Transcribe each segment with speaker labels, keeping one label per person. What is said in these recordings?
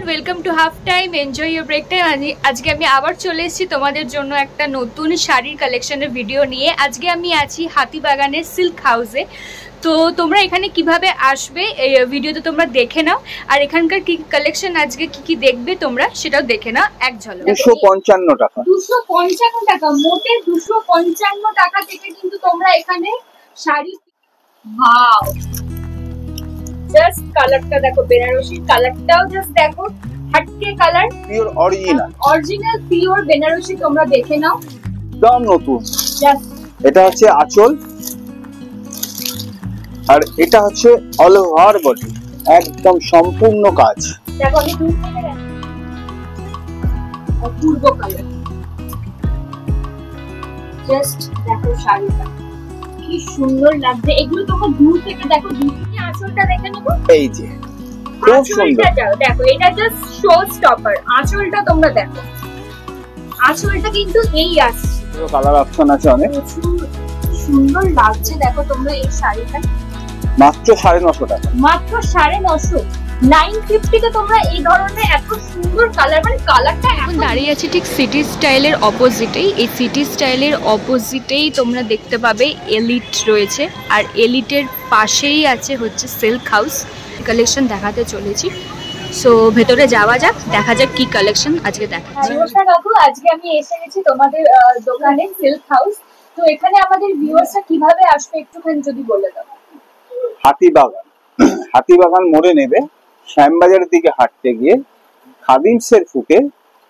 Speaker 1: Everyone, welcome to half time, enjoy your break time. আজকে আমি আবার চলে এসেছি তোমাদের জন্য একটা নতুন শাড়ির কালেকশনের ভিডিও নিয়ে। আজকে আমি আছি হাতিবাগানের সিল্ক হাউসে। তো তোমরা এখানে কিভাবে আসবে এই ভিডিওতে তোমরা দেখে নাও, আর এখানকার কি কালেকশন আজকে কি দেখবে তোমরা সেটাও দেখে নাও এক ঝলক।
Speaker 2: 255 টাকা,
Speaker 1: 255 টাকা, মোটে 255 টাকা থেকে কিন্তু তোমরা এখানে শাড়ি। ওয়াও, জাস্ট কালারটা দেখো, বেনারসির কালারটাও জাস্ট দেখো, হাটকে colour,
Speaker 2: pure original
Speaker 1: pure Banarasi. তোমরা দেখে নাও,
Speaker 2: একদম নতুন।
Speaker 1: জাস্ট
Speaker 2: এটা হচ্ছে আঁচল, আর এটা হচ্ছে অল ওভার বডি, একদম সম্পূর্ণ কাজ।
Speaker 1: দেখো আমি দূর থেকে দেখো, অপূর্ব কালার। জাস্ট দেখো শাড়িটা কি সুন্দর লাগছে। এগুলো তোমরা দূর থেকে দেখো, দূর থেকে আঁচলটা দেখে নেবো।
Speaker 2: এই যে খুব সুন্দর
Speaker 1: দেখো, এটা জাস্ট শো স্টপার। আঁচলটা তোমরা দেখো, আঁচলটা কিন্তু এই আসছে,
Speaker 2: কালার অপশন আছে অনেক,
Speaker 1: সুন্দর লাগছে। দেখো তোমরা এই শাড়িটা
Speaker 2: মাত্র 950 টাকা,
Speaker 1: মাত্র 950, 950 তে তোমরা এই ধরনের এত সুন্দর কালার, মানে কালারটা। এখন দাঁড়িয়ে আছে ঠিক সিটি স্টাইলের অপোজিটেই। এই সিটি স্টাইলের অপোজিটেই তোমরা দেখতে পাবে এলিট রয়েছে, আর এলিটের পাশেই আছে হচ্ছে সিল্ক হাউস। কালেকশন দেখাতে চলেছি, সো ভেতরে যাওয়া যাক, দেখা যাক কি কালেকশন আজকে দেখাচ্ছি। নমস্কার কাকু, আজকে আমি এসে গেছি তোমাদের দোকানে সিল্ক হাউস। তো এখানে আমাদের ভিউয়ার্সরা কিভাবে আসবে একটুখানি যদি বলে দাও।
Speaker 2: হাতিবাগান মোড়ে নেবে, শ্যামবাজারের দিকে হাঁটতে গিয়ে খাদিমসের ফুটে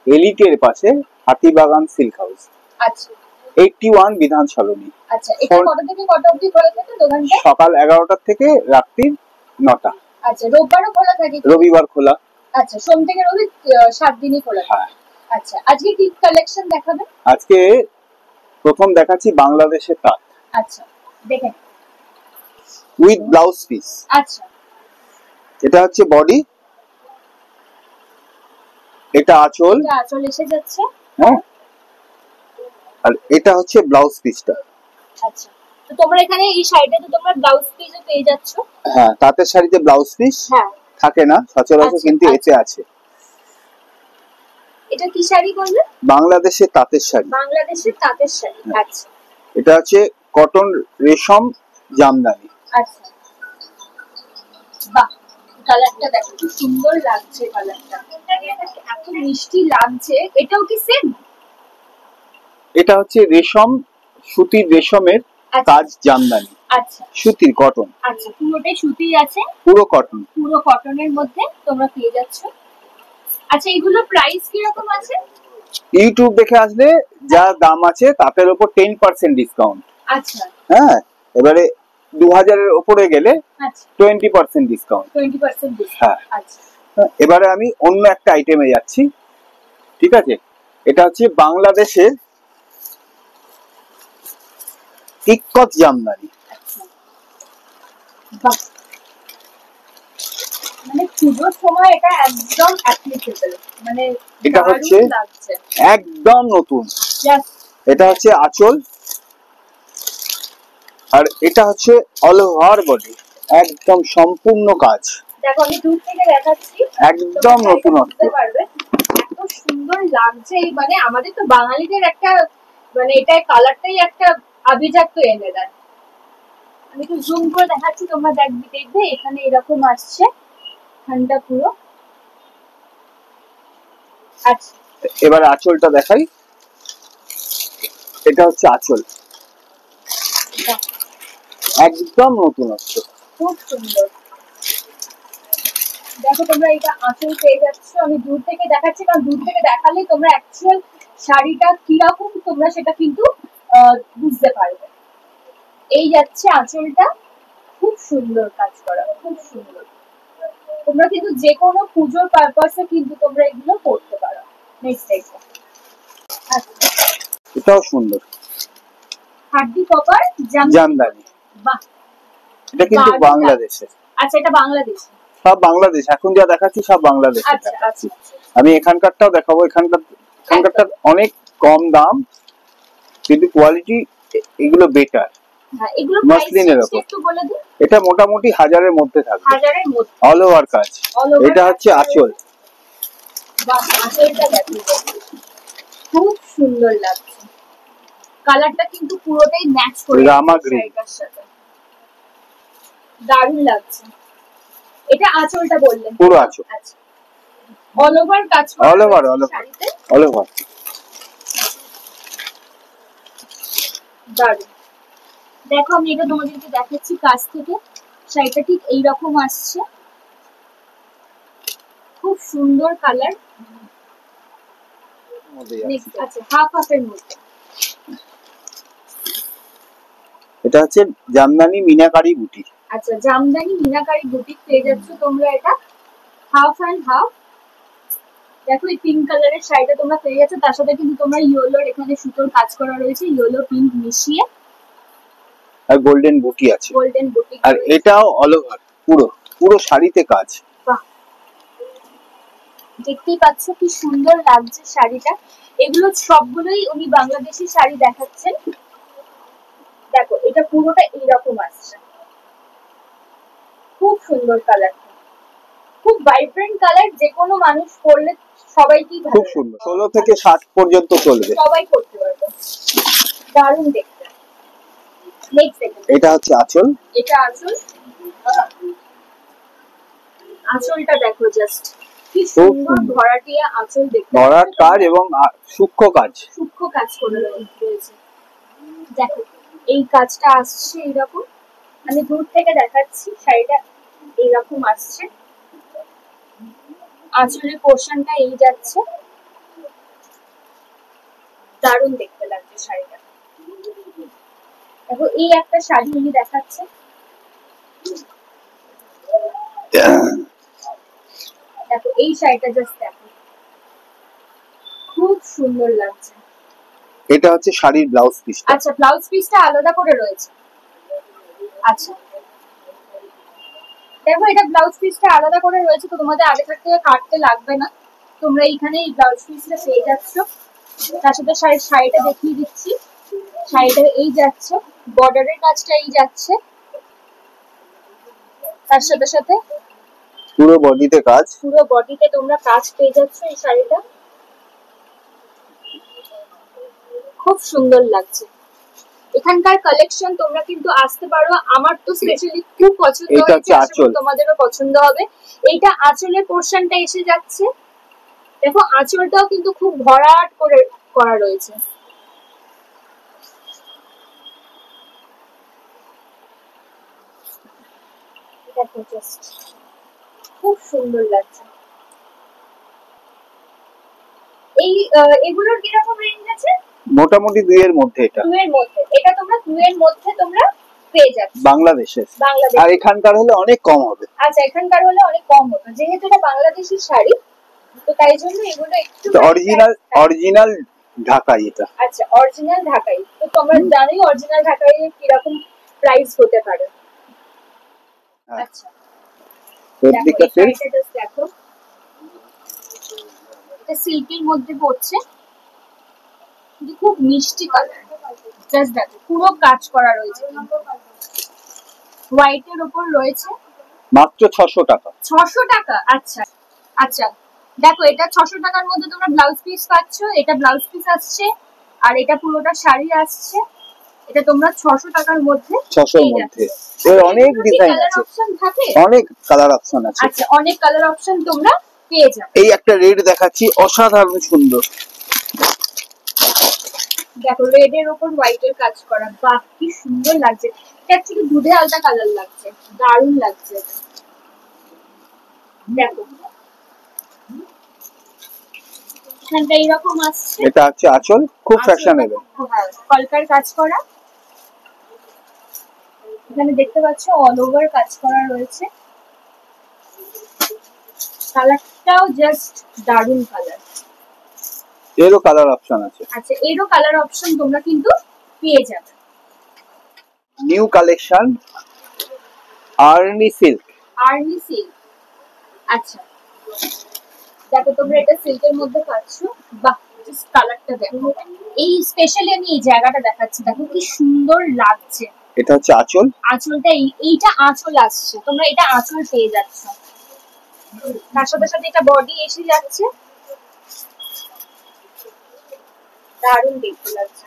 Speaker 2: এলিটের পাশে হাতিবাগান সিল্ক হাউস।
Speaker 1: আচ্ছা,
Speaker 2: 81 বিধান সলনি।
Speaker 1: আচ্ছা, এটা কটা থেকে কটা অবধি খোলা থাকে দোকানটা?
Speaker 2: সকাল 11টা থেকে রাত্রি 9টা।
Speaker 1: আচ্ছা, রোববারও খোলা থাকে?
Speaker 2: রবিবার খোলা।
Speaker 1: আচ্ছা, সোম থেকে রবি 7 দিনই খোলা থাকে। আচ্ছা, আজকে কি কালেকশন দেখাবেন?
Speaker 2: আজকে প্রথম দেখাচ্ছি বাংলাদেশের তাঁত।
Speaker 1: আচ্ছা, দেখেন,
Speaker 2: উইথ ব্লাউজ পিস।
Speaker 1: আচ্ছা,
Speaker 2: এটা হচ্ছে বডি, এটা আঁচল,
Speaker 1: এটা আঁচল এসে যাচ্ছে,
Speaker 2: হ্যাঁ, আর এটা হচ্ছে ব্লাউজ পিসটা।
Speaker 1: আচ্ছা, তো তোমরা এখানে এই শাড়িটাতে তোমরা ব্লাউজ পিসও পেয়ে যাচ্ছ।
Speaker 2: হ্যাঁ, তাঁতের শাড়িতে ব্লাউজ পিস থাকে না সচরাচর, কিন্তু এতে আছে।
Speaker 1: এটা কি শাড়ি বললে?
Speaker 2: বাংলাদেশের তাঁতের শাড়ি।
Speaker 1: বাংলাদেশের তাঁতের শাড়ি। আচ্ছা,
Speaker 2: এটা হচ্ছে কটন রেশম জামদানি।
Speaker 1: আচ্ছা, বাহ, কালারটা দেখো কি সুন্দর লাগছে। কালারটা এত মিষ্টি লাগছে। এটাও কি সেম?
Speaker 2: এটা হচ্ছে রেশম, সুতির রেশমের কাজ জামদানি।
Speaker 1: আচ্ছা,
Speaker 2: সুতির কটন।
Speaker 1: আচ্ছা, পুরোটাই সুতির আছে,
Speaker 2: পুরো কটন,
Speaker 1: পুরো কটনের মধ্যে তোমরা পেয়ে যাচ্ছ। আচ্ছা, এগুলো প্রাইস কি রকম আছে?
Speaker 2: ইউটিউব দেখে আসলে যা দাম আছে তাদের উপর 10% ডিসকাউন্ট।
Speaker 1: আচ্ছা,
Speaker 2: হ্যাঁ, এবারে 2000 এর উপরে গেলে 20% ডিসকাউন্ট।
Speaker 1: 20% ডিসকাউন্ট।
Speaker 2: হ্যাঁ,
Speaker 1: আচ্ছা,
Speaker 2: এবারে আমি অন্য একটা আইটেমে যাচ্ছি, ঠিক আছে? এটা হচ্ছে বাংলাদেশের ইক্কত জামদানি।
Speaker 1: মানে পুজোর সময় এটা একদম অ্যাপ্লিকেবল, মানে
Speaker 2: এটা হচ্ছে একদম নতুন। এটা হচ্ছে আঁচল, আর এটা হচ্ছে অল ওভার বডি, একদম সম্পূর্ণ কাজ।
Speaker 1: দেখো আমি দূর থেকে দেখাচ্ছি,
Speaker 2: একদম নতুন
Speaker 1: বুঝতে পারবে এত সুন্দর লাগছে। মানে আমাদের তো বাঙালিদের একটা, মানে এটা কালারটাই একটা আভিজাত্য এনে দেয়। আমি একটু জুম করে দেখাচ্ছি, তোমরা দেখবে এখানে এরকম আসছে ঠান্ডা পুরো। আচ্ছা,
Speaker 2: এবার আঁচলটা দেখাই। এটা হচ্ছে আঁচল, একদম নতুন আসছে,
Speaker 1: খুব সুন্দর। দেখো তোমরা এটা আঁচল পেয়ে যাচ্ছ। আমি দূর থেকে দেখাচ্ছি, কারণ দূর থেকে দেখালে তোমরা অ্যাকচুয়াল শাড়িটা কিরকম তোমরা সেটা কিন্তু বুঝতে পারবে। এই যাচ্ছে আঁচলটা, খুব সুন্দর কাজ করা, খুব সুন্দর। তোমরা কিন্তু যে কোনো পুজোর পারপাসে কিন্তু তোমরা এগুলো করতে পারো। নেক্সট এটা, আচ্ছা,
Speaker 2: এটাও সুন্দর,
Speaker 1: হাড্ডি কভার
Speaker 2: জামদানি।
Speaker 1: বাহ,
Speaker 2: এটা কিন্তু বাংলাদেশের।
Speaker 1: আচ্ছা, এটা বাংলাদেশ?
Speaker 2: সব বাংলাদেশ, এখন যা দেখাচ্ছি সব বাংলাদেশ।
Speaker 1: আচ্ছা, আচ্ছা,
Speaker 2: আমি এখানকারটাও দেখাবো। এখানকারটা অনেক কম দাম, কিন্তু কোয়ালিটি এগুলো বেটার।
Speaker 1: হ্যাঁ, এগুলো
Speaker 2: মসলিনের উপর।
Speaker 1: একটু বলে দিন।
Speaker 2: এটা মোটামুটি 1000 এর মধ্যে থাকবে,
Speaker 1: 1000 এর মধ্যে,
Speaker 2: অল ওভার কাজ। এটা হচ্ছে আঁচল,
Speaker 1: বাহ, আঁচলটা দেখো, খুব সুন্দর লাগছে। কালারটা কিন্তু পুরোটাই ম্যাচ করে
Speaker 2: রামা গ্রিন
Speaker 1: শাড়িটার সাথে, দারুণ লাগছে। এটা আঁচলটা বললেন?
Speaker 2: পুরো আঁচল।
Speaker 1: আচ্ছা, অল ওভার কাজ করা,
Speaker 2: অল ওভার
Speaker 1: শাড়িতে
Speaker 2: অল ওভার।
Speaker 1: দারুণ। দেখো আমি এটা তোমাদেরকে দেখাচ্ছি কাছ থেকে, শাড়িটা ঠিক এইরকম আসছে, খুব সুন্দর কালার। আচ্ছা, হাফ হাফের মধ্যে।
Speaker 2: এটা হচ্ছে জামদানি মিনাকারি বুটি।
Speaker 1: আচ্ছা, জামদানি মিনাকারি বুটি পেয়ে যাচ্ছ তোমরা, এটা হাফ অ্যান্ড হাফ। দেখো এই পিঙ্ক কালারের শাড়িটা তোমরা পেয়ে যাচ্ছ, তার সাথে কিন্তু তোমরা ইয়েলোর এখানে সুতোর কাজ করা রয়েছে, ইয়েলো পিঙ্ক মিশিয়ে,
Speaker 2: আর গোল্ডেন বুটি আছে,
Speaker 1: গোল্ডেন বুটি।
Speaker 2: আর এটাও অল ওভার, পুরো পুরো শাড়িতে কাজ।
Speaker 1: বাহ, দেখতেই পাচ্ছ কি সুন্দর লাগছে শাড়িটা। এগুলো সবগুলোই উনি বাংলাদেশি শাড়ি দেখাচ্ছেন। দেখো এটা পুরোটা এইরকম আসছে, খুব সুন্দর কালার, খুব ভাইব্রেন্ট কালার, যে কোনো মানুষ পরলে সবাইকেই ভালো
Speaker 2: খুব সুন্দর। 16 থেকে 60 পর্যন্ত চলবে,
Speaker 1: সবাই করতে পারবে, দারুণ দেখতে। নেক্সট দেখুন,
Speaker 2: এটা হচ্ছে আঁচল।
Speaker 1: এটা আঁচল, আঁচলটা দেখো জাস্ট কি সুন্দর ভরাটিয়া আঁচল, দেখতে
Speaker 2: ভরাট কাজ এবং সূক্ষ্ম কাজ,
Speaker 1: সূক্ষ্ম কাজ করে রয়েছে। দেখো এই কাজটা আসছে এইরকম, আমি দূর থেকে দেখাচ্ছি, শাড়িটা এইরকম আসছে, আঁচলের পোর্শনটা এই যাচ্ছে, দারুণ দেখতে লাগছে শাড়িটা। দেখো এই একটা শাড়ি উনি দেখাচ্ছে, দেখো এই শাড়িটা জাস্ট দেখো, খুব সুন্দর লাগছে।
Speaker 2: এটা হচ্ছে শাড়ির ব্লাউজ পিস।
Speaker 1: আচ্ছা, ব্লাউজ পিসটা আলাদা করে রয়েছে। আচ্ছা, দেখো এটা ব্লাউজ পিসটা আলাদা করে রয়েছে, তো তোমাদের আগে থাকতে কাটতে লাগবে না, তোমরা এইখানে এই ব্লাউজ পিসটা পেয়ে যাচ্ছ। তার সাথে শাড়িটা দেখিয়ে দিচ্ছি, শাড়িটা এই যাচ্ছে, বর্ডারের কাজটা এই যাচ্ছে, তার সাথে সাথে
Speaker 2: পুরো বডিতে কাজ,
Speaker 1: পুরো বডিতে তোমরা কাজ পেয়ে যাচ্ছ এই শাড়িটা, খুব সুন্দর লাগছে। এখানকার কালেকশন তোমরা কিন্তু আসতে পারো, আমার তো স্পেশালি খুব পছন্দ হয়েছে, আশা করি তোমাদেরও পছন্দ হবে। এইটা আঁচলের পোর্শনটা এসে যাচ্ছে, দেখো আঁচলটাও কিন্তু খুব ভরাট করে করা রয়েছে। দেখো জাস্ট খুব সুন্দর লাগছে। এই এগুলোর কিরকম রেঞ্জ আছে?
Speaker 2: মোটামুটি 2 এর মধ্যে। এটা
Speaker 1: 2 এর মধ্যে, এটা তোমরা 2 এর মধ্যে তোমরা পেয়ে যাচ্ছ
Speaker 2: বাংলাদেশে। আর এখানকার হলে অনেক কম হবে।
Speaker 1: আচ্ছা, এখানকার হলে অনেক কম হবে, যেহেতু এটা বাংলাদেশি শাড়ি, তো তাই জন্য এগুলো একটু
Speaker 2: অরিজিনাল ঢাকাই এটা।
Speaker 1: আচ্ছা, অরিজিনাল ঢাকাই, তো তোমরা জানোই অরিজিনাল ঢাকাই কিরকম প্রাইস হতে পারে। আচ্ছা, দেখো এটা সিল্কের মধ্যে পড়ছে, খুব মিষ্টি কালার, জাস্ট দেখো পুরো কাজ করা রয়েছে, হোয়াইটের উপর রয়েছে,
Speaker 2: মাত্র 600 টাকা।
Speaker 1: 600 টাকা? আচ্ছা আচ্ছা, দেখো এটা 600 টাকার মধ্যে তোমরা ব্লাউজ পিস পাচ্ছ, এটা ব্লাউজ পিস আসছে, আর এটা পুরোটা শাড়ি আসছে, এটা তোমরা 600 টাকার মধ্যে।
Speaker 2: 600 এর মধ্যে এর অনেক ডিজাইন আছে, অনেক কালার অপশন আছে।
Speaker 1: আচ্ছা, অনেক কালার অপশন তোমরা পেয়ে যাবে।
Speaker 2: এই একটা রেড দেখাচ্ছি, অসাধারণ সুন্দর,
Speaker 1: দেখো রেড এর উপর হোয়াইট এর কাজ করা, বাহ কি সুন্দর লাগছে। এটা অ্যাকচুয়ালি দুধে আলতা কালার লাগছে, দারুণ লাগছে এটা। দেখো এখানটা এইরকম আসছে,
Speaker 2: এটা হচ্ছে আঁচল, খুব ফ্যাশনেবল,
Speaker 1: কলকার কাজ করা, এখানে দেখতে পাচ্ছ অল ওভার কাজ করা রয়েছে, কালারটাও জাস্ট দারুণ কালার।
Speaker 2: এরও কালার অপশন আছে।
Speaker 1: আচ্ছা, এরও কালার অপশন তোমরা কিন্তু পেয়ে যাবে।
Speaker 2: New collection Arni silk.
Speaker 1: Arni silk, আচ্ছা দেখো তোমরা এটা সিল্কের মধ্যে পাচ্ছ, বাহ জাস্ট কালারটা দেখো। এই স্পেশালি আমি এই জায়গাটা দেখাচ্ছি, দেখো কি সুন্দর লাগছে।
Speaker 2: এটা হচ্ছে আঁচল,
Speaker 1: আঁচলটা এইটা আঁচল আসছে, তোমরা এটা আঁচল পেয়ে যাচ্ছ, তার সাথে সাথে এটা বডি এসে যাচ্ছে, দারুণ দেখতে লাগছে।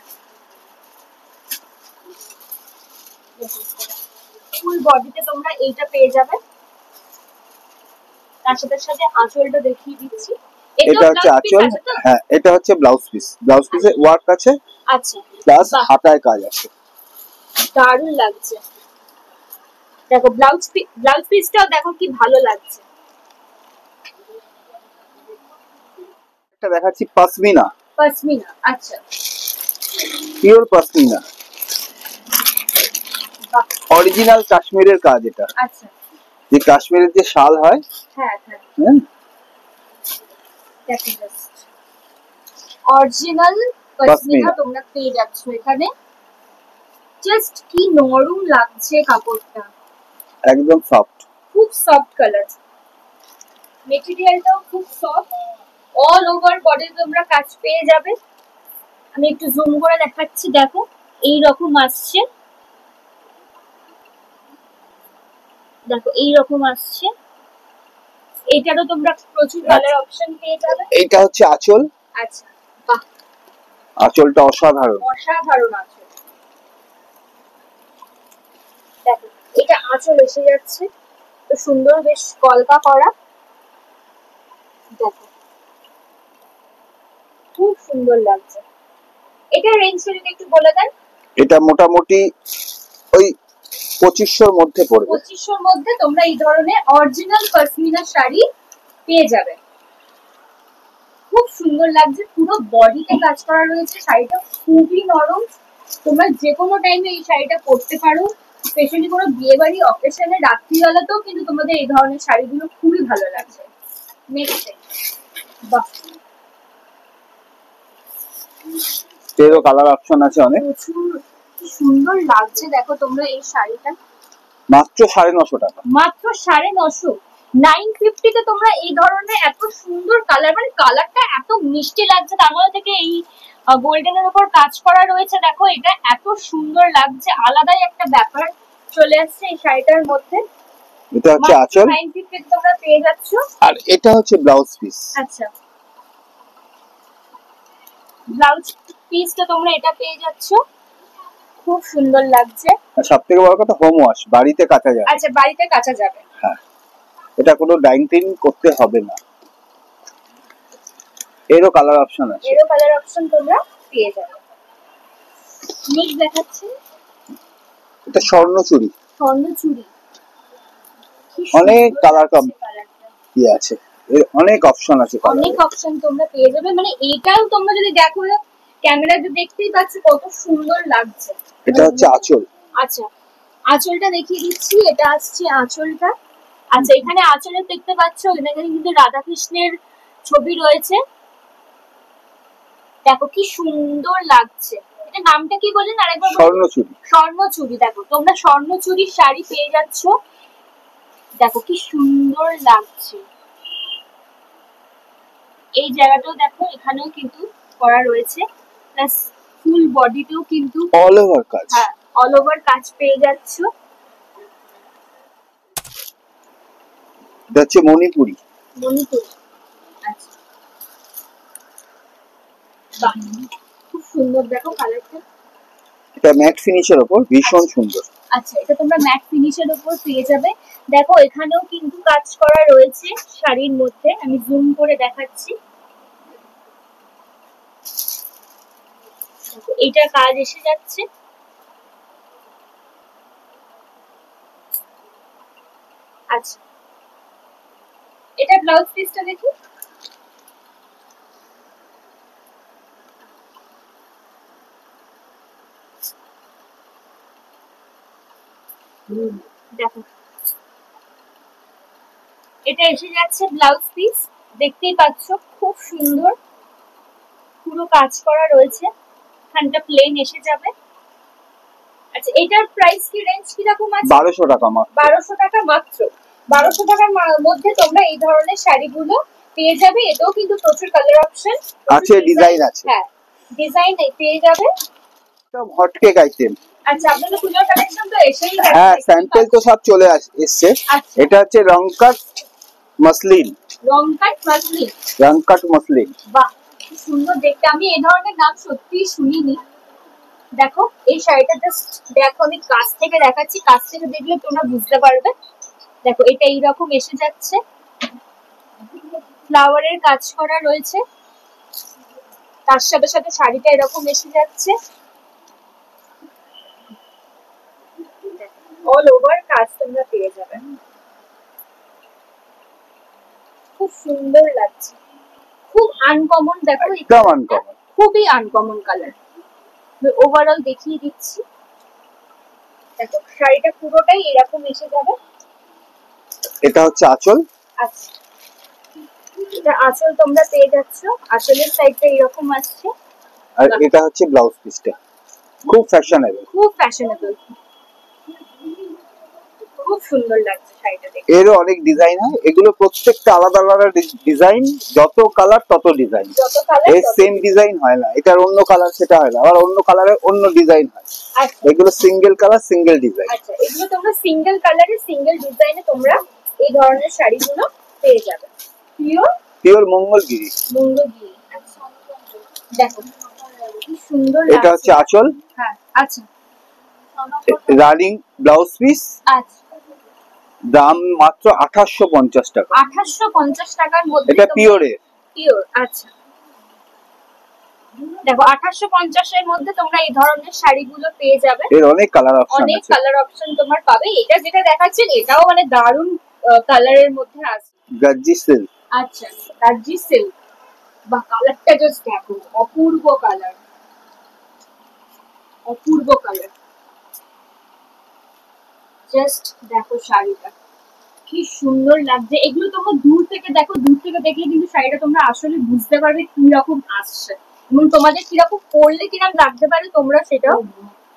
Speaker 1: ফুল বডিতে তোমরা এইটা পেয়ে যাবে, তার সাথে সাথে আঁচলটা দেখিয়ে দিচ্ছি।
Speaker 2: এটা হচ্ছে আঁচল, হ্যাঁ এটা হচ্ছে ব্লাউজ পিস। ব্লাউজ পিসে ওয়ার্ক আছে,
Speaker 1: আচ্ছা,
Speaker 2: প্লাস হাতায় কাজ আছে।
Speaker 1: দারুণ লাগছে। দেখো ব্লাউজ পিসটাও দেখো কি ভালো লাগছে।
Speaker 2: এটা দেখাচ্ছি পশমিনা।
Speaker 1: পশমিনা, আচ্ছা,
Speaker 2: পিওর পশমিনা, অরিজিনাল কাশ্মীরের কাজ এটা।
Speaker 1: আচ্ছা,
Speaker 2: যে কাশ্মীরের যে শাল হয়,
Speaker 1: হ্যাঁ হ্যাঁ,
Speaker 2: হ্যাঁ
Speaker 1: অরিজিনাল পশমিনা তোমরা পেয়ে যাচ্ছ এখানে। জাস্ট কি নরম লাগছে কাপড়টা,
Speaker 2: একদম সফট,
Speaker 1: খুব সফট কালার, মেটেরিয়ালটাও খুব সফট। অল ওভার বডি তোমরা কাজ পেয়ে যাবে। আমি একটু জুম করে দেখাচ্ছি, দেখো এই রকম আসছে, দেখো এই রকম আসছে। এটারও তোমরা প্রচুর কালার অপশন পেয়ে যাবে।
Speaker 2: এইটা হচ্ছে আঁচল।
Speaker 1: আচ্ছা, বাহ,
Speaker 2: আঁচলটা অসাধারণ,
Speaker 1: অসাধারণ আঁচল। দেখো এটা আঁচল এসে যাচ্ছে, তো সুন্দর বেশ কলকা করা, দেখো খুব সুন্দর লাগছে। এটা রেঞ্জ যদি একটু বলে দেন।
Speaker 2: এটা মোটামুটি ওই 2500 মধ্যে পড়বে।
Speaker 1: 2500 মধ্যে তোমরা এই ধরনের অরিজিনাল পশমিনা শাড়ি পেয়ে যাবে। খুব সুন্দর লাগছে, পুরো বডিতে কাজ করা রয়েছে। শাড়িটা খুবই নরম, তোমরা যে কোনো টাইমে এই শাড়িটা পরতে পারো। স্পেশালি কোনো বিয়ে বাড়ি অকেশনে রাত্রিবেলাতেও কিন্তু তোমাদের এই ধরনের শাড়িগুলো খুবই ভালো লাগছে। নেক্সট, বাহ,
Speaker 2: এরও কালার অপশন আছে অনেক।
Speaker 1: প্রচুর সুন্দর লাগছে। দেখো তোমরা এই শাড়িটা
Speaker 2: মাত্র 950 টাকা,
Speaker 1: মাত্র 950, 950 তে তোমরা এই ধরনের এত সুন্দর কালার, মানে কালারটা এত মিষ্টি লাগছে। তার মধ্যে থেকে এই গোল্ডেনের উপর কাজ করা রয়েছে, দেখো এটা এত সুন্দর লাগছে। আলাদাই একটা ব্যাপার চলে আসছে এই শাড়িটার মধ্যে।
Speaker 2: এটা হচ্ছে আঁচল,
Speaker 1: 950 তে তোমরা পেয়ে যাচ্ছ।
Speaker 2: আর এটা হচ্ছে ব্লাউজ পিস।
Speaker 1: আচ্ছা, ব্লাউজ পিসটা তোমরা এটা পেয়ে যাচ্ছ, খুব সুন্দর লাগছে।
Speaker 2: আর সবথেকে বড় কথা হোম ওয়াশ, বাড়িতে কাচা যাবে।
Speaker 1: আচ্ছা, বাড়িতে কাচা যাবে,
Speaker 2: হ্যাঁ, এটা কোনো ডাইং ক্লিন করতে হবে না। এরও কালার অপশন আছে,
Speaker 1: এরও কালার অপশন তোমরা পেয়ে যাবে। নেক্সট দেখাচ্ছি,
Speaker 2: এটা স্বর্ণচুরি।
Speaker 1: স্বর্ণচুরি,
Speaker 2: অনেক কালার কম ইয়ে আছে, এর অনেক অপশন আছে,
Speaker 1: অনেক অপশন তোমরা পেয়ে যাবে। মানে এটাও তোমরা যদি দেখো ক্যামেরাতে দেখতেই পাচ্ছ কত সুন্দর লাগছে।
Speaker 2: এটা হচ্ছে আঁচল।
Speaker 1: আচ্ছা, আঁচলটা দেখিয়ে দিচ্ছি, এটা আসছে আঁচলটা। আচ্ছা, এখানে আঁচলে দেখতে পাচ্ছ এখানে কিন্তু রাধাকৃষ্ণের ছবি রয়েছে, দেখো কি সুন্দর লাগছে। এটা নামটা কি বললেন আরেকবার?
Speaker 2: স্বর্ণচুরি।
Speaker 1: স্বর্ণচুরি, দেখো তোমরা স্বর্ণচুরির শাড়ি পেয়ে যাচ্ছ, দেখো কি সুন্দর লাগছে। এই জায়গাটাও দেখো, এখানেও কিন্তু করা রয়েছে, প্লাস ফুল বডিতেও কিন্তু
Speaker 2: অল ওভার কাজ।
Speaker 1: হ্যাঁ, অল ওভার কাজ পেয়ে যাচ্ছ।
Speaker 2: এটা হচ্ছে মণিপুরি।
Speaker 1: মণিপুরি, আচ্ছা, বাহ, খুব সুন্দর, দেখো কালারটা।
Speaker 2: এটা ম্যাট ফিনিশের উপর ভীষণ সুন্দর।
Speaker 1: আচ্ছা, এটা তোমরা ম্যাট ফিনিশের উপর পেয়ে যাবে। দেখো এখানেও কিন্তু কাজ করা রয়েছে শাড়ির মধ্যে, আমি জুম করে দেখাচ্ছি। এটা কাজ এসে যাচ্ছে, আচ্ছা এটা ব্লাউজ পিসটা দেখি। দেখো এটা এসে যাচ্ছে ব্লাউজ পিস, দেখতেই পাচ্ছ খুব সুন্দর, পুরো কাজ করা রয়েছে, এখানটা প্লেন এসে যাবে। আচ্ছা, এটার প্রাইস কি রেঞ্জ কি রকম আছে?
Speaker 2: 1200 টাকা মাত্র।
Speaker 1: 1200 টাকা মাত্র। 1200 টাকার মধ্যে তোমরা এই ধরনের শাড়িগুলো পেয়ে যাবে। এটাও কিন্তু প্রচুর কালার অপশন
Speaker 2: আছে, ডিজাইন আছে।
Speaker 1: হ্যাঁ, ডিজাইন পেয়ে যাবে।
Speaker 2: সব হট কেক আইটেম।
Speaker 1: আচ্ছা, আপনাদের পুজোর কালেকশন তো এসেই গেছে।
Speaker 2: হ্যাঁ, স্যাম্পল তো সব চলে এসেছে। এটা হচ্ছে রংকাট মসলিন।
Speaker 1: রংকাট মসলিন,
Speaker 2: রংকাট মসলিন,
Speaker 1: বাহ, সুন্দর দেখতে, আমি এই ধরনের নাম সত্যি শুনিনি। দেখো এই শাড়িটা জাস্ট দেখো, আমি কাছ থেকে দেখাচ্ছি, কাছ থেকে দেখলে তোমরা বুঝতে পারবে। দেখো এটা এইরকম এসে যাচ্ছে, ফ্লাওয়ারের কাজ করা রয়েছে, তার সাথে সাথে শাড়িটা এরকম এসে যাচ্ছে, অল ওভার কাজ তোমরা পেয়ে যাবে। খুব সুন্দর লাগছে, খুব আনকমন। দেখো
Speaker 2: একদম আনকমন,
Speaker 1: খুবই আনকমন কালার। ওভারঅল দেখিয়ে দিচ্ছি, দেখো শাড়িটা পুরোটাই এরকম এসে যাবে।
Speaker 2: এটা হচ্ছে আঁচল।
Speaker 1: আচ্ছা, এটা আঁচল তোমরা পেয়ে যাচ্ছ, আঁচলের সাইডটা এরকম আসছে।
Speaker 2: আর এটা হচ্ছে ব্লাউজ পিসটা, খুব ফ্যাশনেবল,
Speaker 1: খুব ফ্যাশনেবল, খুব সুন্দর লাগছে শাড়িটা দেখতে।
Speaker 2: এরও অনেক ডিজাইন হয়, এগুলো প্রত্যেকটা আলাদা আলাদা ডিজাইন, যত কালার তত ডিজাইন,
Speaker 1: যত কালার
Speaker 2: এই সেম ডিজাইন হয় না, এটার অন্য কালার সেটা হয় না, আবার অন্য কালারের অন্য ডিজাইন হয়।
Speaker 1: আচ্ছা,
Speaker 2: এগুলো সিঙ্গেল কালার সিঙ্গেল ডিজাইন।
Speaker 1: আচ্ছা এগুলো তোমরা সিঙ্গেল কালারে সিঙ্গেল ডিজাইনে তোমরা এই ধরনের শাড়িগুলো পেয়ে যাবে।
Speaker 2: পিওর মঙ্গলগিরি।
Speaker 1: মঙ্গলগিরি, আচ্ছা দেখো কি সুন্দর লাগছে।
Speaker 2: এটা হচ্ছে আঁচল।
Speaker 1: হ্যাঁ আচ্ছা,
Speaker 2: রানিং ব্লাউজ পিস,
Speaker 1: আচ্ছা
Speaker 2: দাম মাত্র 2850 টাকা।
Speaker 1: 2850 টাকার মধ্যে
Speaker 2: এটা পিওরের।
Speaker 1: পিওর, আচ্ছা দেখো 2850 এর মধ্যে তোমরা এই ধরনের শাড়িগুলো পেয়ে যাবে।
Speaker 2: এর অনেক কালার অপশন আছে,
Speaker 1: অনেক কালার অপশন তোমার পাবে। এটা যেটা দেখাচ্ছেন এটাও মানে দারুণ কালারের মধ্যে আছে,
Speaker 2: গাজ্জি সিল্ক।
Speaker 1: আচ্ছা গাজ্জি সিল্ক, বা কালারটা জাস্ট দেখো, অপূর্ব কালার, অপূর্ব কালার। জাস্ট দেখো শাড়িটা কি সুন্দর লাগছে। এগুলো তোমরা দূর থেকে দেখো, দূর থেকে দেখলে কিন্তু শাড়িটা তোমরা আসলে বুঝতে পারবে কি রকম আসছে এবং তোমাদের কিরকম পরলে কিরকম লাগতে পারে, তোমরা সেটাও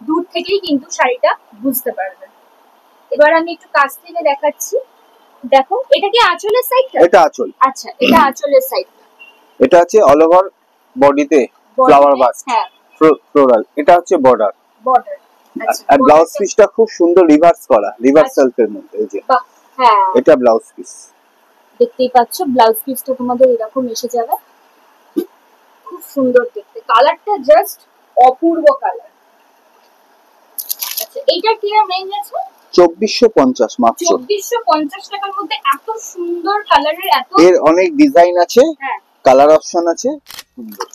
Speaker 1: দূর থেকেই কিন্তু শাড়িটা বুঝতে পারবে। এবার আমি একটু কাছ থেকে দেখাচ্ছি, দেখো এটা কি আঁচলের সাইডটা?
Speaker 2: এটা আঁচল।
Speaker 1: আচ্ছা এটা আঁচলের সাইডটা,
Speaker 2: এটা হচ্ছে অল ওভার বডিতে ফ্লাওয়ার বাস্ট,
Speaker 1: হ্যাঁ
Speaker 2: ফ্লোরাল। এটা হচ্ছে বর্ডার,
Speaker 1: বর্ডার। আচ্ছা
Speaker 2: আর ব্লাউজ পিসটা খুব সুন্দর রিভার্স করা, রিভার্স
Speaker 1: আচ্ছা।
Speaker 2: সেলফের মধ্যে, এই যে
Speaker 1: হ্যাঁ
Speaker 2: এটা ব্লাউজ পিস,
Speaker 1: দেখতেই পাচ্ছ ব্লাউজ পিসটা তোমাদের এরকম এসে যাবে, খুব সুন্দর দেখতে, কালারটা জাস্ট অপূর্ব কালার। আচ্ছা এইটা কি রেঞ্জ আছে?
Speaker 2: 2450 মাত্র।
Speaker 1: 2450 টাকার মধ্যে এত সুন্দর কালারের, এত
Speaker 2: এর অনেক ডিজাইন আছে,
Speaker 1: হ্যাঁ
Speaker 2: কালার অপশন আছে, সুন্দর।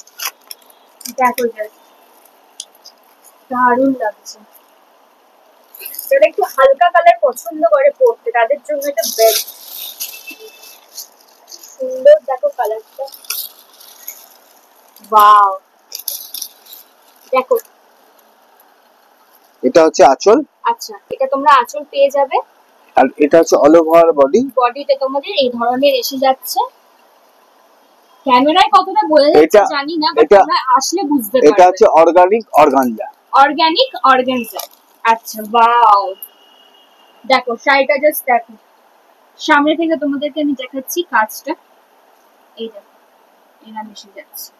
Speaker 1: দেখো জাস্ট দারুণ লাগছে। যারা একটু হালকা কালার পছন্দ করে পরতে তাদের জন্য এটা বেস্ট। সুন্দর দেখো কালারটা, ওয়াও দেখো।
Speaker 2: এটা হচ্ছে আঁচল।
Speaker 1: আচ্ছা এটা তোমরা আঁচল পেয়ে যাবে,
Speaker 2: আর এটা হচ্ছে অল ওভার বডি।
Speaker 1: বডিতে তোমাদের এই ধরনের এসে যাচ্ছে। ক্যামেরায় কতটা বোঝা যাচ্ছে জানি না, বাট তোমরা আসলে বুঝতে পারবে।
Speaker 2: এটা হচ্ছে অর্গানিক অর্গানজা।
Speaker 1: অর্গানিক অর্গানজা, আচ্ছা ওয়াও। দেখো শাড়িটা জাস্ট দেখো, সামনে থেকে তোমাদেরকে আমি দেখাচ্ছি কাজটা, এই দেখো এরা মিশে যাচ্ছে।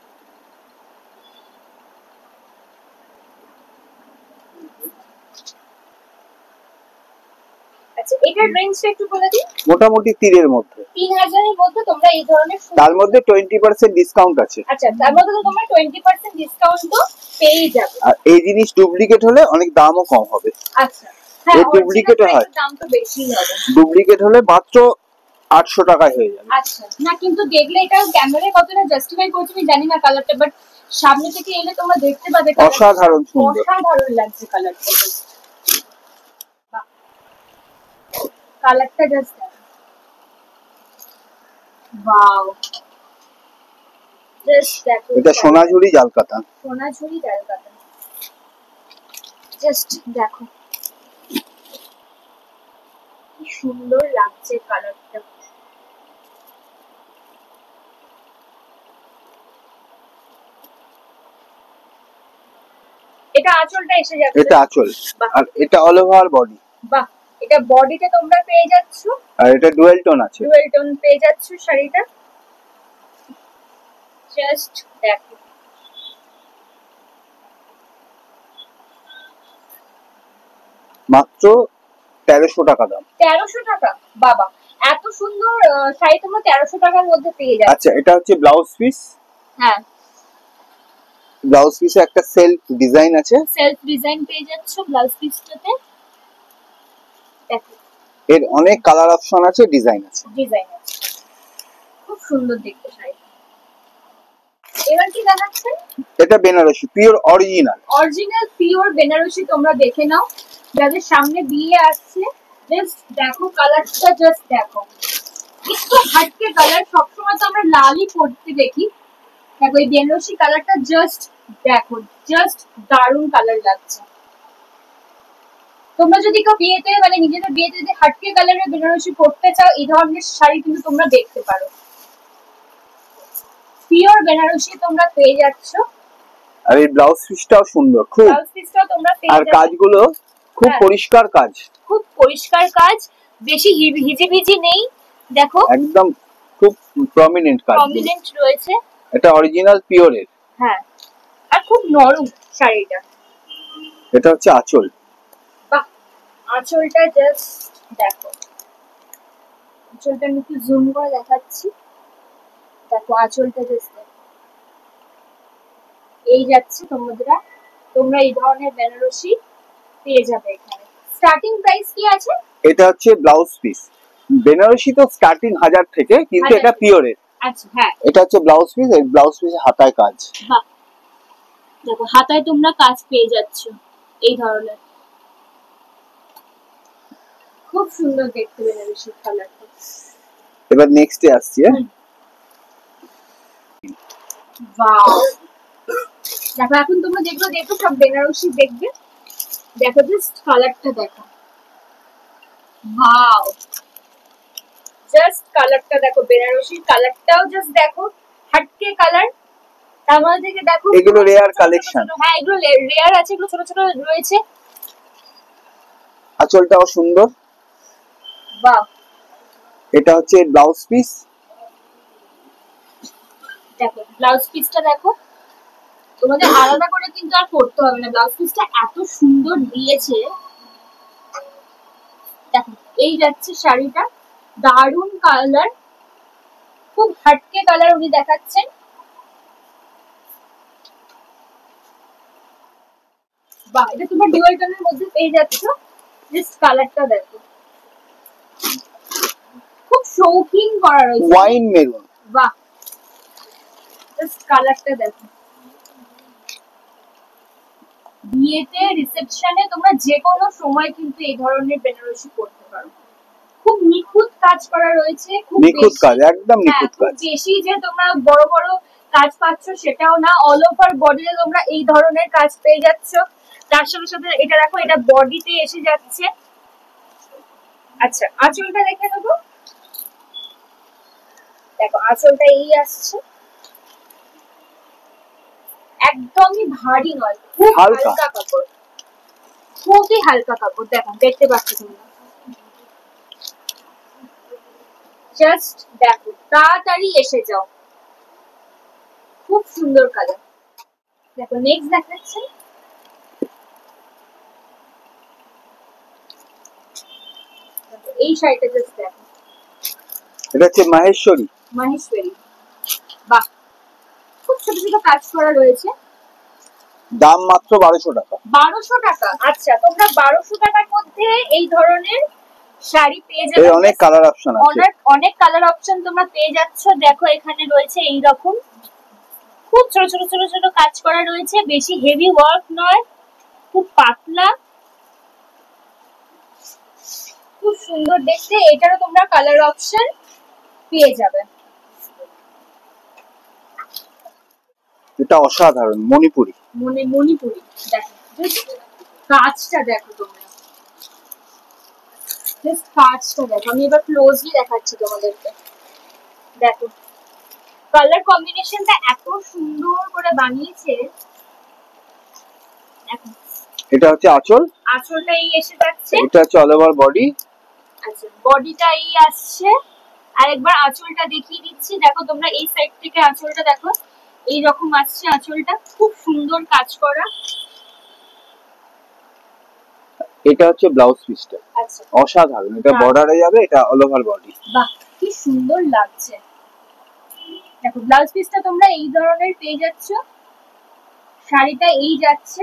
Speaker 1: আচ্ছা এটার রেঞ্জটা একটু বলে দিই।
Speaker 2: মোটামুটি 3 এর মধ্যে,
Speaker 1: 3000 এর মধ্যে তোমরা এই ধরনের,
Speaker 2: তার মধ্যে 20% ডিসকাউন্ট আছে।
Speaker 1: আচ্ছা তার মধ্যে তো তোমরা 20% ডিসকাউন্ট তো পেয়ে যাবে।
Speaker 2: আর এই জিনিস ডুপ্লিকেট হলে অনেক দামও কম হবে।
Speaker 1: আচ্ছা হ্যাঁ,
Speaker 2: এর ডুপ্লিকেট হয়,
Speaker 1: দাম তো বেশি হবে।
Speaker 2: ডুপ্লিকেট হলে মাত্র 800 টাকায় হয়ে যাবে।
Speaker 1: আচ্ছা না কিন্তু দেখলে এটা ক্যামেরায় কতটা জাস্টিফাই করছে আমি জানি না কালারটা, বাট সামনে থেকে এলে তোমরা দেখতে পাবে
Speaker 2: অসাধারণ সুন্দর,
Speaker 1: অসাধারণ লাগছে কালারটা। কালারটা জাস্ট ওয়াও, জাস্ট দেখো।
Speaker 2: এটা সোনাঝুরি জালকাতা,
Speaker 1: সোনাঝুরি জালকাতা, জাস্ট দেখো কি সুন্দর লাগছে কালারটা। এটা আঁচলটা এসে যাচ্ছে,
Speaker 2: এটা আঁচল, আর এটা অল ওভার বডি।
Speaker 1: বাহ, এটা বডিতে তোমরা পেয়ে যাচ্ছ,
Speaker 2: আর এটা ডুয়াল টোন আছে,
Speaker 1: ডুয়াল টোন পেয়ে যাচ্ছ শাড়িটা। জাস্ট দেখো
Speaker 2: মাত্র 1300 টাকা দাম।
Speaker 1: 1300 টাকা, বাবা এত সুন্দর শাড়ি তোমরা 1300 টাকার মধ্যে পেয়ে যাচ্ছ।
Speaker 2: আচ্ছা এটা হচ্ছে ব্লাউজ পিস,
Speaker 1: হ্যাঁ
Speaker 2: ব্লাউজ পিসে একটা সেলফ ডিজাইন আছে,
Speaker 1: সেলফ ডিজাইন পেয়ে যাচ্ছ ব্লাউজ পিসটাতে। দেখো
Speaker 2: এর অনেক কালার অপশন আছে, ডিজাইন আছে।
Speaker 1: খুব সুন্দর দেখতে শাড়ি। এবার কি দেখাচ্ছে?
Speaker 2: এটা Banarasi pure
Speaker 1: original pure Banarasi. তোমরা দেখে নাও, যাদের সামনে বিয়ে আসছে জাস্ট দেখো কালারটা, জাস্ট দেখো একটু হাটকে কালার। সবসময় তো আমরা লালই পরতে দেখি, দেখো এই বেনারসি কালারটা জাস্ট দেখো, জাস্ট দারুণ কালার লাগছে। তোমরা যদি কেউ বিয়েতে মানে নিজেদের বিয়েতে যদি হাটকে কালারের বেনারসি পরতে চাও, এই ধরনের শাড়ি কিন্তু তোমরা দেখতে পারো। পিওর বেনারসি তোমরা পেয়ে যাচ্ছ।
Speaker 2: আর এই ব্লাউজ পিসটাও সুন্দর খুব,
Speaker 1: ব্লাউজ পিসটাও তোমরা পেয়ে
Speaker 2: আর কাজগুলো খুব পরিষ্কার কাজ,
Speaker 1: খুব পরিষ্কার কাজ, বেশি হিজিবিজি নেই। দেখো
Speaker 2: একদম খুব প্রমিনেন্ট কাজ,
Speaker 1: প্রমিনেন্ট রয়েছে।
Speaker 2: এটা অরিজিনাল পিওরের।
Speaker 1: হ্যাঁ, আর খুব নরম শাড়িটা।
Speaker 2: এটা হচ্ছে আঁচল।
Speaker 1: বাহ, আঁচলটা জাস্ট দেখো, আঁচলটা আমি একটু জুম করে দেখাচ্ছি। দেখো আঁচলটা জাস্ট এই যাচ্ছে। তোমরা এই ধরনের বেনারসি পেয়ে যাবে এখানে। স্টার্টিং প্রাইস কি আছে?
Speaker 2: এটা হচ্ছে ব্লাউজ পিস, বেনারসি তো স্টার্টিং 1000 থেকে, কিন্তু এটা পিওরের।
Speaker 1: আচ্ছা হ্যাঁ,
Speaker 2: এটা হচ্ছে ব্লাউজ পিস, এই ব্লাউজ পিসে হাতায় কাজ।
Speaker 1: বাহ, দেখো হাতায় তোমরা কাজ পেয়ে যাচ্ছ এই ধরনের। খুব সুন্দর দেখতে বেনারসি কালারটা।
Speaker 2: এবার নেক্সটে আসছে।
Speaker 1: ওয়াও, দেখো এখন তোমরা যেগুলো দেখো সব বেনারসি দেখবে। দেখো জাস্ট কালারটা দেখো, ওয়াও, জাস্ট কালারটা দেখো, বেনারসির কালারটাও জাস্ট দেখো, হাটকে কালার। তার মধ্যে থেকে দেখো
Speaker 2: এগুলো রেয়ার কালেকশন।
Speaker 1: হ্যাঁ, এগুলো রেয়ার আছে, এগুলো ছোট ছোট রয়েছে।
Speaker 2: আঁচলটাও সুন্দর।
Speaker 1: বাহ,
Speaker 2: এটা হচ্ছে ব্লাউজ পিস।
Speaker 1: দেখো ব্লাউজ পিসটা দেখো, তোমাদের আলাদা করে কিন্তু আর করতে হবে না, ব্লাউজ পিসটা এত সুন্দর দিয়েছে। দেখো এই যাচ্ছে শাড়িটা, দারুণ কালার, খুব হাটকে কালার উনি দেখাচ্ছেন। বাহ, এটা তোমার ডুয়াল টোনের মধ্যে পেয়ে যাচ্ছ। জাস্ট কালারটা দেখো, খুব শৌখিন করা রয়েছে,
Speaker 2: ওয়াইন মেরুন।
Speaker 1: বাহ, জাস্ট কালারটা দেখো। বিয়েতে রিসেপশনে তোমরা যে কোনো সময় কিন্তু এই ধরনের বেনারসি পরতে পারো। খুব নিখুঁত কাজ করা রয়েছে, খুব
Speaker 2: নিখুঁত কাজ, একদম নিখুঁত কাজ।
Speaker 1: বেশি যে তোমরা বড় বড় কাজ পাচ্ছ সেটাও না, অল ওভার বডিতে তোমরা এই ধরনের কাজ পেয়ে যাচ্ছ। তার সাথে সাথে এটা দেখো, এটা বডিতে এসে যাচ্ছে। আচ্ছা আঁচলটা দেখে নেবো। দেখো আঁচলটা এই আসছে, একদমই ভারী নয়, খুব হালকা কাপড়, খুবই হালকা কাপড়। দেখো দেখতে পাচ্ছ তোমরা, জাস্ট দেখো, তাড়াতাড়ি এসে যাও। খুব সুন্দর কালার। দেখো নেক্সট দেখাচ্ছে, এই শাড়িটা জাস্ট দেখো,
Speaker 2: এটা হচ্ছে মাহেশ্বরী।
Speaker 1: বাহ, খুব ছোট ছোট কাজ করা রয়েছে।
Speaker 2: দাম মাত্র 1200 টাকা।
Speaker 1: 1200 টাকা? আচ্ছা, তোমরা 1200 টাকার মধ্যে এই ধরনের শাড়ি পেয়ে যাবে।
Speaker 2: অনেক কালার অপশন আছে,
Speaker 1: অনেক কালার অপশন তোমরা পেয়ে যাচ্ছ। দেখো এখানে রয়েছে এই রকম খুব ছোট ছোট ছোট ছোট কাজ করা রয়েছে, বেশি হেভি ওয়ার্ক নয়, খুব পাতলা, খুব সুন্দর দেখতে। এটারও তোমরা কালার অপশন পেয়ে যাবে।
Speaker 2: এটা অসাধারণ মণিপুরি।
Speaker 1: মণিপুরি দেখো, কাজটা দেখো তোমরা, জাস্ট কাজটা দেখো। আমি এবার ক্লোজলি দেখাচ্ছি তোমাদেরকে। দেখো কালার কম্বিনেশনটা এত সুন্দর করে বানিয়েছে।
Speaker 2: এটা হচ্ছে আঁচল,
Speaker 1: আঁচলটা এই এসে যাচ্ছে।
Speaker 2: এটা হচ্ছে অল ওভার বডি।
Speaker 1: আচ্ছা, বডিটা এই আসছে। আর একবার আঁচলটা দেখিয়ে দিচ্ছি। দেখো তোমরা এই সাইড থেকে আঁচলটা দেখো, এই রকম আসছে আঁচলটা, খুব সুন্দর কাজ করা।
Speaker 2: এটা হচ্ছে ব্লাউজ পিসটা।
Speaker 1: আচ্ছা,
Speaker 2: অসাধারণ, এটা বর্ডারে যাবে, এটা অল ওভার বডি।
Speaker 1: বাহ, কি সুন্দর লাগছে। দেখো ব্লাউজ পিসটা তোমরা এই ধরনের পেয়ে যাচ্ছ। শাড়িটা এই যাচ্ছে।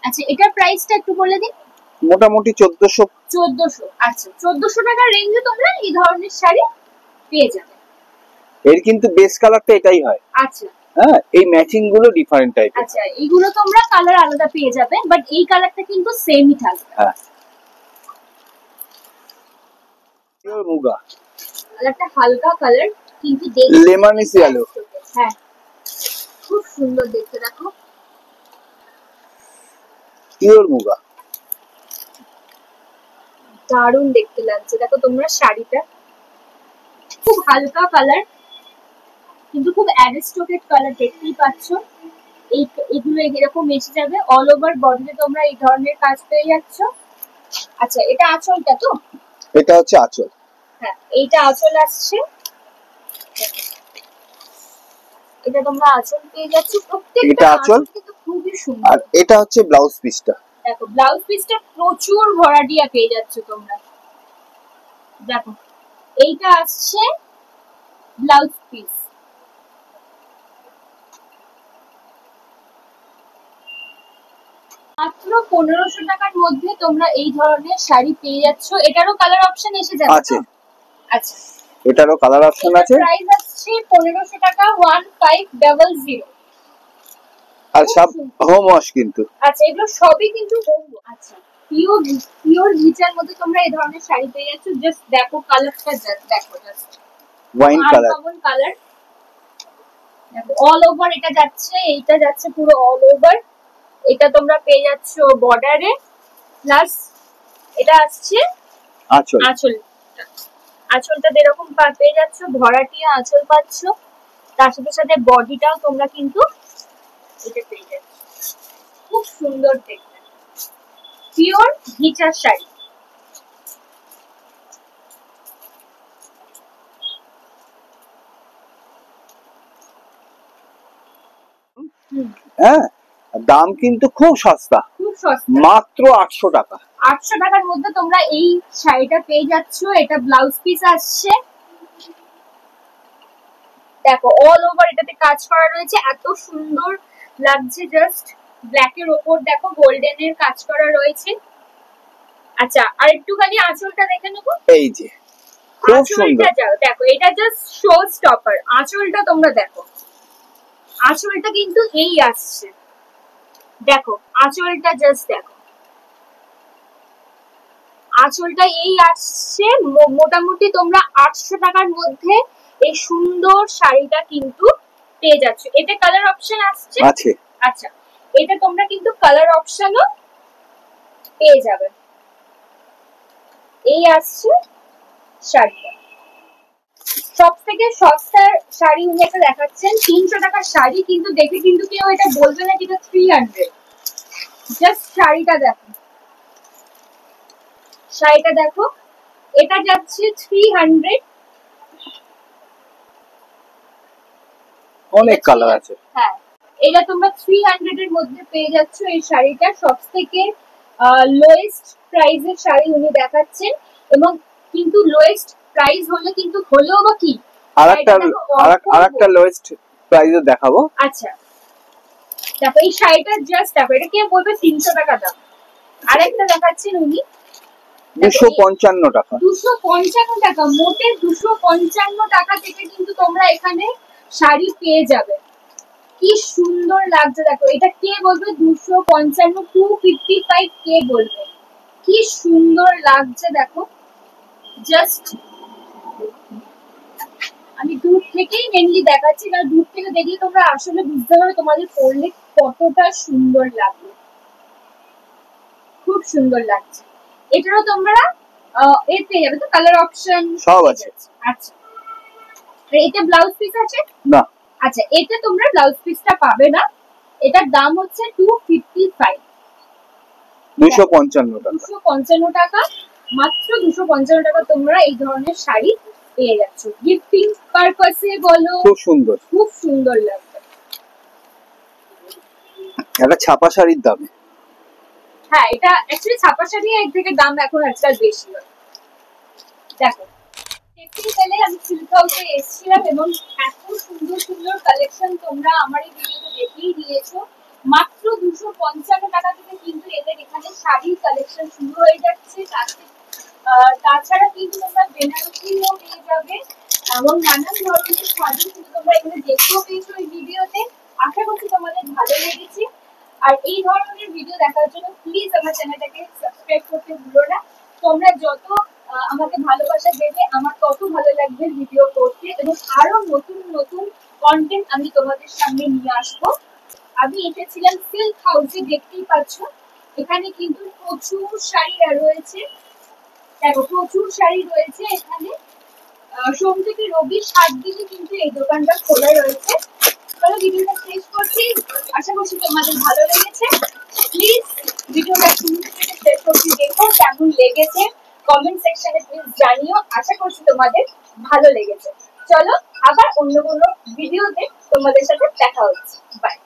Speaker 1: আচ্ছা, এটার প্রাইসটা একটু বলে দিন।
Speaker 2: মোটামুটি 1400।
Speaker 1: আচ্ছা, 1400 টাকার রেঞ্জে তোমরা এই ধরনের শাড়ি পেয়ে যাবে।
Speaker 2: এর কিন্তু বেস কালারটা এটাই হয়।
Speaker 1: আচ্ছা,
Speaker 2: হ্যাঁ, এই ম্যাচিং গুলো ডিফারেন্ট টাইপের।
Speaker 1: আচ্ছা, এইগুলো তোমরা কালার আলাদা পেয়ে যাবে, বাট এই কালারটা কিন্তু সেমই থাকবে।
Speaker 2: হ্যাঁ, পিওর মুগা,
Speaker 1: একটা হালকা কালার, কিন্তু
Speaker 2: লেমনিস ইয়েলো।
Speaker 1: হ্যাঁ, খুব সুন্দর দেখতে, দেখো
Speaker 2: পিওর মুগা,
Speaker 1: দারুণ দেখতে লাগছে। দেখো তোমরা শাড়িটা খুব হালকা কালার, কিন্তু খুব অ্যারিস্টোক্রেট কালার, দেখতেই পাচ্ছ। এগুলো এরকম এসে যাবে, অল ওভার বডিতে তোমরা এই ধরনের কাজ পেয়ে যাচ্ছ। আচ্ছা, এটা আঁচলটা তো?
Speaker 2: এটা হচ্ছে আঁচল।
Speaker 1: হ্যাঁ, এইটা আঁচল আসছে। এটা তোমরা আঁচল পেয়ে যাচ্ছ, প্রত্যেকটা আঁচল কিন্তু খুবই সুন্দর।
Speaker 2: আর এটা হচ্ছে ব্লাউজ পিসটা।
Speaker 1: দেখো ব্লাউজ পিসটা প্রচুর ভরাটিয়া পেয়ে যাচ্ছ তোমরা। দেখো এইটা আসছে ব্লাউজ পিস। মাত্র 1500 টাকার মধ্যে তোমরা এই ধরনের শাড়ি পেয়ে যাচ্ছ। এটারও কালার অপশন এসে যাবে
Speaker 2: আছে।
Speaker 1: আচ্ছা,
Speaker 2: এটারও কালার অপশন আছে।
Speaker 1: প্রাইস আসছে 1500 টাকা, 1500।
Speaker 2: আর সব হোম ওয়াশ কিন্তু।
Speaker 1: আচ্ছা, এগুলো সবই কিন্তু হোম। আচ্ছা, পিওর ঘিচার মধ্যে তোমরা এই ধরনের শাড়ি পেয়ে যাচ্ছ। জাস্ট দেখো কালারটা, দেখো জাস্ট
Speaker 2: ওয়াইন কালার।
Speaker 1: কালার, দেখো অল ওভার এটা যাচ্ছে, এইটা যাচ্ছে পুরো অল ওভার। এটা তোমরা পেয়ে যাচ্ছ বর্ডারে, প্লাস এটা আসছে
Speaker 2: আঁচল।
Speaker 1: আঁচলটা এরকম পেয়ে যাচ্ছ, ভরাটিয়া আঁচল পাচ্ছ। তার সাথে সাথে বডিটাও তোমরা কিন্তু এটা পেয়ে যাচ্ছ। খুব সুন্দর দেখতে, পিওর ঘিচার শাড়ি।
Speaker 2: হ্যাঁ, দাম কিন্তু খুব সস্তা, মাত্র 800 টাকা।
Speaker 1: 800 টাকার মধ্যে তোমরা এই শাড়িটা পেয়ে যাচ্ছ। এটা ব্লাউজ পিস আসছে, দেখো অল ওভার এটাতে কাজ করা রয়েছে, এত সুন্দর লাগছে। জাস্ট ব্ল্যাক এর ওপর দেখো গোল্ডেন এর কাজ করা রয়েছে। আচ্ছা, আর একটুখানি আঁচলটা দেখে নেবো।
Speaker 2: এই যে খুব সুন্দর,
Speaker 1: দেখো এটা জাস্ট শো স্টপার। আঁচলটা তোমরা দেখো, আঁচলটা কিন্তু এই আসছে। দেখো আঁচলটা জাস্ট দেখো, আঁচলটা এই আসছে। মোটামুটি তোমরা 800 টাকার মধ্যে এই সুন্দর শাড়িটা কিন্তু পেয়ে যাচ্ছ। এতে কালার অপশন আসছে। আচ্ছা, এটা তোমরা কিন্তু কালার অপশনও পেয়ে যাবে। এই আসছে শাড়িটা। সব থেকে সস্তার শাড়ি উনি একটা দেখাচ্ছেন, 300 টাকার শাড়ি, কিন্তু দেখে কিন্তু কেউ এটা বলবে না যেটা 300। জাস্ট শাড়িটা দেখো, শাড়িটা দেখো, এটা যাচ্ছে 300।
Speaker 2: অনেক কালার আছে।
Speaker 1: হ্যাঁ, এটা তোমরা 300 এর মধ্যে পেয়ে যাচ্ছ এই শাড়িটা। সব থেকে লোয়েস্ট প্রাইসের শাড়ি উনি দেখাচ্ছেন, এবং কিন্তু লোয়েস্ট প্রাইস হলে কিন্তু হলেও বা কি
Speaker 2: আরেকটা লোয়েস্ট প্রাইসে দেখাবো।
Speaker 1: আচ্ছা, দেখো এই শাড়িটা জাস্ট দেখো, এটা কে বলবে 300 টাকা দাম। আরেকটা দেখাচ্ছেন উনি
Speaker 2: 255 টাকা।
Speaker 1: 255 টাকা, মোটে 255 টাকা থেকে কিন্তু তোমরা এখানে শাড়ি পেয়ে যাবে। কি সুন্দর লাগছে দেখো, এটা কে বলবে 255, 255 কে বলবে? কি সুন্দর লাগছে দেখো। জাস্ট আমি দূর থেকেই মেনলি দেখাচ্ছি, কারণ দূর থেকে দেখলে তোমরা আসলে বুঝতে পারবে তোমাদের পরলে কতটা সুন্দর লাগবে। খুব সুন্দর লাগছে। এটারও তোমরা এর পেয়ে যাবে তো, কালার অপশন
Speaker 2: সব আছে।
Speaker 1: আচ্ছা, এটা ব্লাউজ পিস আছে
Speaker 2: না?
Speaker 1: আচ্ছা, এটা তোমরা ব্লাউজ পিসটা পাবে না। এটার দাম হচ্ছে 255,
Speaker 2: 255 টাকা।
Speaker 1: 255 টাকা, মাত্র 255 টাকা তোমরা এই ধরনের শাড়ি পেয়ে যাচ্ছ। গিফটিং পারপাসে বলো,
Speaker 2: খুব সুন্দর,
Speaker 1: খুব সুন্দর লাগবে।
Speaker 2: এটা ছাপা শাড়ির দামে।
Speaker 1: হ্যাঁ, এটা অ্যাকচুয়ালি ছাপা শাড়ি এর থেকে দাম এখন আজকাল বেশি হয়। দেখো টেক্সটাইলে আমি সিল্ক হাউসে এসেছিলাম এবং এত সুন্দর সুন্দর কালেকশন তোমরা আমার এই ভিডিওতে দেখেই দিয়েছো। মাত্র 255 টাকা থেকে কিন্তু এদের এখানে শাড়ির কালেকশন শুরু হয়ে যাচ্ছে। তাছাড়া কিন্তু তোমরা বেনারসিও পেয়ে যাবে এবং নানান ধরনের শাড়ি কিন্তু তোমরা এখানে দেখতেও পেয়েছো এই ভিডিওতে। আশা করছি তোমাদের ভালো লেগেছে। আর এই ধরনের ভিডিও দেখার জন্য প্লিজ আমার চ্যানেলটাকে সাবস্ক্রাইব করতে ভুলো না। তোমরা যত আমাকে ভালোবাসা দেবে আমার তত ভালো লাগবে ভিডিও করতে এবং আরো নতুন নতুন কন্টেন্ট আমি তোমাদের সামনে নিয়ে আসবো। আমি এসেছিলাম সিল্ক হাউসে, দেখতেই পাচ্ছ এখানে কিন্তু প্রচুর শাড়ি রয়েছে। দেখো প্রচুর শাড়ি রয়েছে এখানে। সোম থেকে রবি 7 দিনই কিন্তু এই দোকানটা খোলা রয়েছে। চলো ভিডিওটা শেষ করছি। আশা করছি তোমাদের ভালো লেগেছে। প্লিজ ভিডিওটা শুরু থেকে শেষ অবধি দেখো, কেমন লেগেছে কমেন্ট সেকশনে প্লিজ জানিও। আশা করছি তোমাদের ভালো লেগেছে। চলো আবার অন্য কোনো ভিডিওতে তোমাদের সাথে দেখা হচ্ছে। বাই।